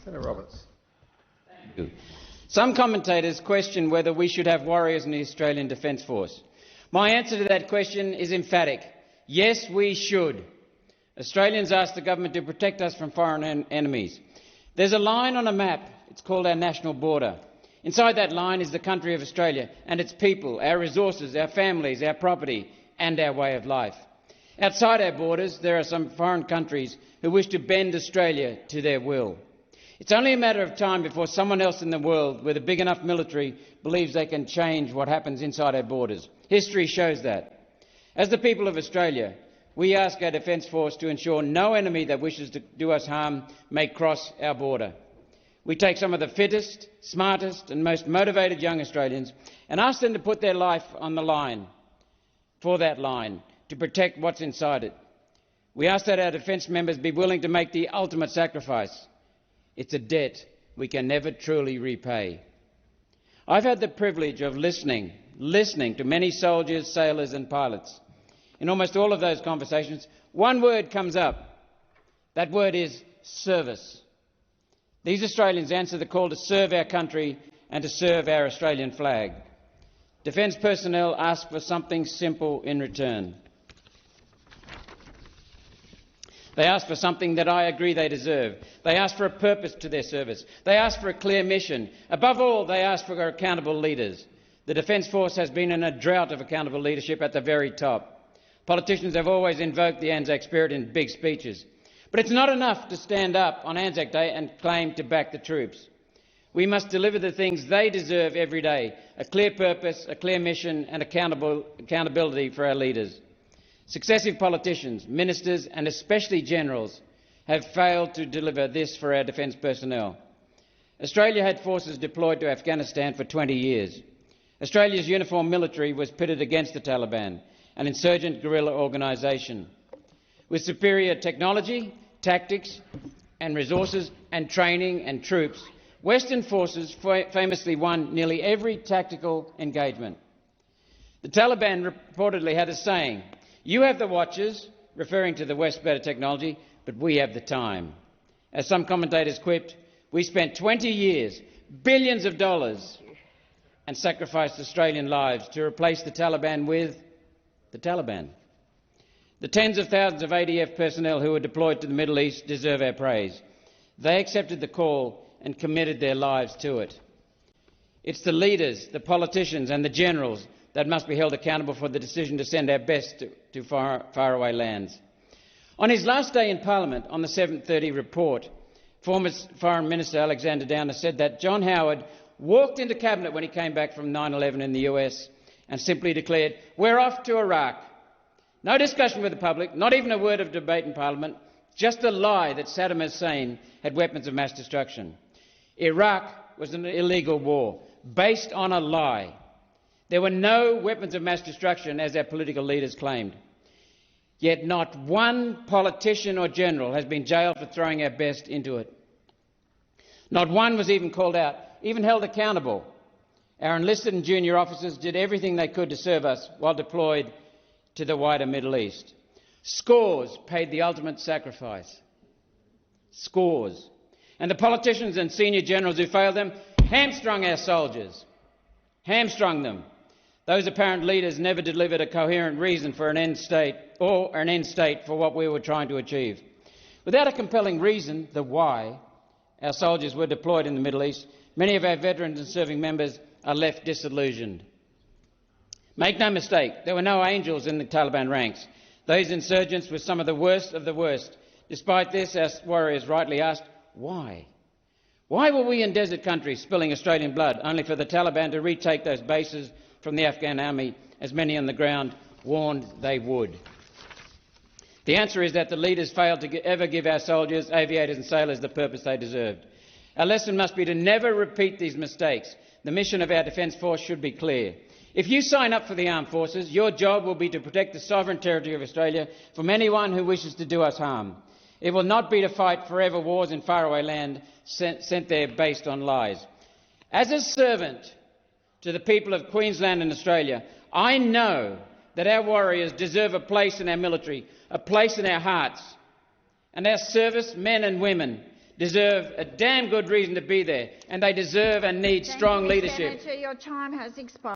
Senator Roberts. Thank you. Some commentators question whether we should have warriors in the Australian Defence Force. My answer to that question is emphatic. Yes, we should. Australians ask the government to protect us from foreign enemies. There's a line on a map. It's called our national border. Inside that line is the country of Australia and its people, our resources, our families, our property and our way of life. Outside our borders, there are some foreign countries who wish to bend Australia to their will. It's only a matter of time before someone else in the world with a big enough military believes they can change what happens inside our borders. History shows that. As the people of Australia, we ask our Defence Force to ensure no enemy that wishes to do us harm may cross our border. We take some of the fittest, smartest and most motivated young Australians and ask them to put their life on the line, for that line, to protect what's inside it. We ask that our defence members be willing to make the ultimate sacrifice. It's a debt we can never truly repay. I've had the privilege of listening to many soldiers, sailors and pilots. In almost all of those conversations, one word comes up. That word is service. These Australians answer the call to serve our country and to serve our Australian flag. Defence personnel ask for something simple in return. They ask for something that I agree they deserve. They ask for a purpose to their service. They ask for a clear mission. Above all, they ask for accountable leaders. The Defence Force has been in a drought of accountable leadership at the very top. Politicians have always invoked the Anzac spirit in big speeches. But it's not enough to stand up on Anzac Day and claim to back the troops. We must deliver the things they deserve every day: a clear purpose, a clear mission and accountability for our leaders. Successive politicians, ministers and especially generals have failed to deliver this for our defence personnel. Australia had forces deployed to Afghanistan for 20 years. Australia's uniformed military was pitted against the Taliban, an insurgent guerrilla organisation. With superior technology, tactics and resources and training and troops, Western forces famously won nearly every tactical engagement. The Taliban reportedly had a saying: "You have the watches," referring to the West's better technology, "but we have the time." As some commentators quipped, we spent 20 years, billions of dollars, and sacrificed Australian lives to replace the Taliban with the Taliban. The tens of thousands of ADF personnel who were deployed to the Middle East deserve our praise. They accepted the call and committed their lives to it. It's the leaders, the politicians and the generals that must be held accountable for the decision to send our best to faraway lands. On his last day in Parliament, on the 7:30 report, former Foreign Minister Alexander Downer said that John Howard walked into Cabinet when he came back from 9/11 in the US and simply declared, "We're off to Iraq." No discussion with the public, not even a word of debate in Parliament, just a lie that Saddam Hussein had weapons of mass destruction. Iraq was an illegal war, based on a lie. There were no weapons of mass destruction, as our political leaders claimed. Yet not one politician or general has been jailed for throwing our best into it. Not one was even called out, even held accountable. Our enlisted and junior officers did everything they could to serve us while deployed to the wider Middle East. Scores paid the ultimate sacrifice. Scores. And the politicians and senior generals who failed them hamstrung our soldiers. Hamstrung them. Those apparent leaders never delivered a coherent reason for an end state for what we were trying to achieve. Without a compelling reason, the why, our soldiers were deployed in the Middle East, many of our veterans and serving members are left disillusioned. Make no mistake, there were no angels in the Taliban ranks. Those insurgents were some of the worst of the worst. Despite this, our warriors rightly asked, why? Why were we in desert countries spilling Australian blood, only for the Taliban to retake those bases from the Afghan army, as many on the ground warned they would? The answer is that the leaders failed to ever give our soldiers, aviators and sailors the purpose they deserved. Our lesson must be to never repeat these mistakes. The mission of our Defence Force should be clear. If you sign up for the armed forces, your job will be to protect the sovereign territory of Australia from anyone who wishes to do us harm. It will not be to fight forever wars in faraway land sent there based on lies. As a servant to the people of Queensland and Australia, I know that our warriors deserve a place in our military, a place in our hearts, and our service men and women deserve a damn good reason to be there, and they deserve and need strong leadership. Senator, your time has expired.